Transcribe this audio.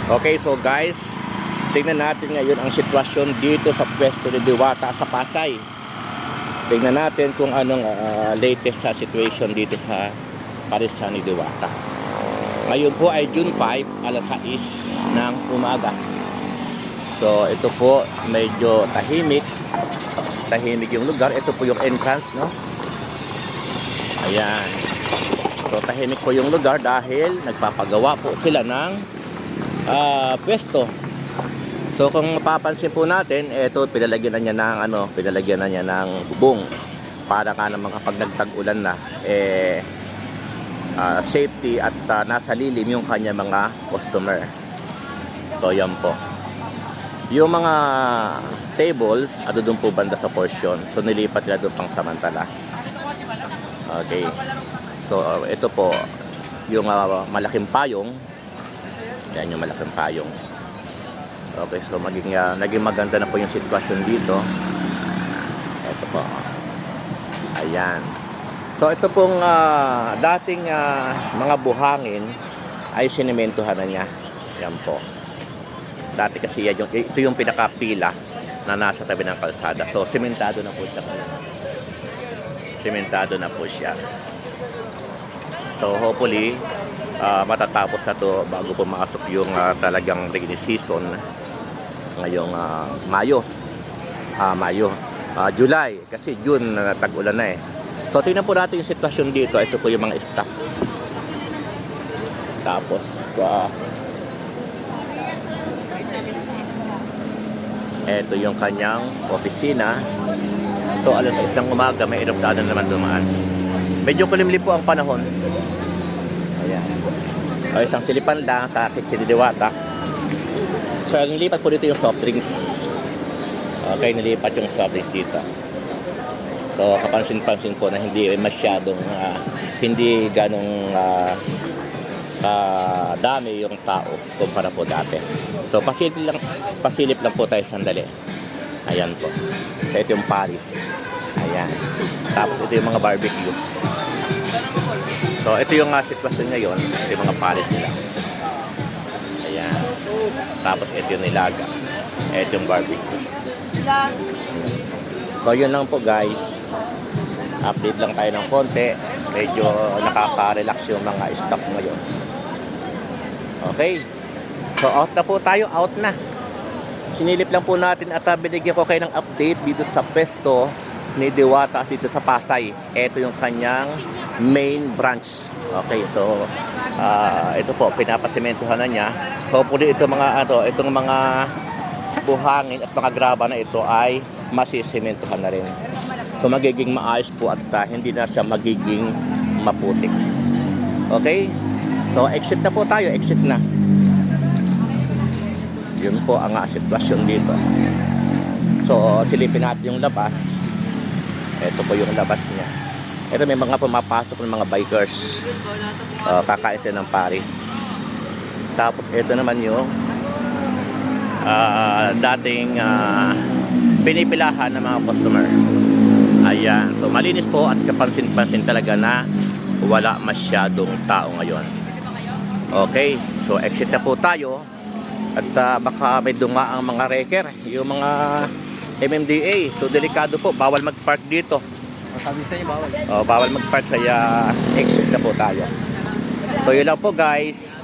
Okay, so guys, tingnan natin ngayon ang sitwasyon dito sa pwesto ni Diwata sa Pasay. Tingnan natin kung anong latest sa situation dito sa parisan ni Diwata. Ngayon po ay June 5, alas 6 ng umaga. So ito po medyo tahimik yung lugar. Ito po yung entrance, no? Ayan. So tahimik po yung lugar dahil nagpapagawa po sila ng pwesto. So kung mapapansin po natin, ito pinalagyan na niya ng bubong para ka naman kapag nagtag-ulan na safety at nasa lilim yung kanya mga customer. So yan po. Yung mga tables, doon po banda sa portion. So nilipat nila doon pang samantala. Okay. So ito po yung malaking payong. Yan yung malaking payong. Okay, so naging maganda na po yung sitwasyon dito. Ito po. Ayan. So ito pong dating mga buhangin ay sinimentohan na niya. Yan po. Dati kasi ito yung pinakapila na nasa tabi ng kalsada. So simentado na po siya. Simentado na po siya. So hopefully matatapos na to bago pumasok yung talagang rainy season ngayong July, kasi June tag-ulan na So tingnan po natin yung sitwasyon dito. Ito po yung mga staff. Tapos ito yung kanyang opisina. So alas 6 ng umaga may eroplano naman dumaan. Medyo kulimlim po ang panahon. Ayan. O, isang silipan lang sa kitchen ni Diwata. So nilipat po dito yung soft drinks. Okay, nilipat yung soft drinks dito. So kapansin-pansin po na hindi masyadong hindi ganong dami yung tao kumpara po dati. So pasilip lang po tayo sandali. Ayan po. So ito yung Paris. Ayan. Tapos ito yung mga barbecue. So ito yung sitwasyon ngayon. Ito yung mga Paris nila. Ayan. Tapos ito yung nilaga. Ito yung barbecue. So yun lang po guys. Update lang tayo ng konti. Medyo nakaka-relax yung mga stock ngayon. Okay. So out na po tayo. Out na. Sinilip lang po natin at binigyan ko kayo ng update dito sa pwesto ni Diwata dito sa Pasay. Ito yung kanyang main branch. Okay, so ito po pinapasimentohan na niya. Hopefully itong mga buhangin at mga graba na ito ay masisimentohan na rin. So magiging maayos po at hindi na siya magiging maputik. Okay? So exit na po tayo, exit na. Yun po ang sitwasyon dito. So silipin natin yung labas. Ito po yung labas niya. Ito may mga pumapasok ng mga bikers. Kakain sila ng Paris. Tapos ito naman yung dating pinipilahan ng mga customer. Ayan. So malinis po at kapansin-pansin talaga na wala masyadong tao ngayon. Okay. So exit na po tayo. At baka may dunga ang mga wrecker, yung mga MMDA. So delikado po, bawal mag-park dito. Sabi sa inyo, bawal. Bawal mag-park, kaya exit na po tayo. So yun lang po guys.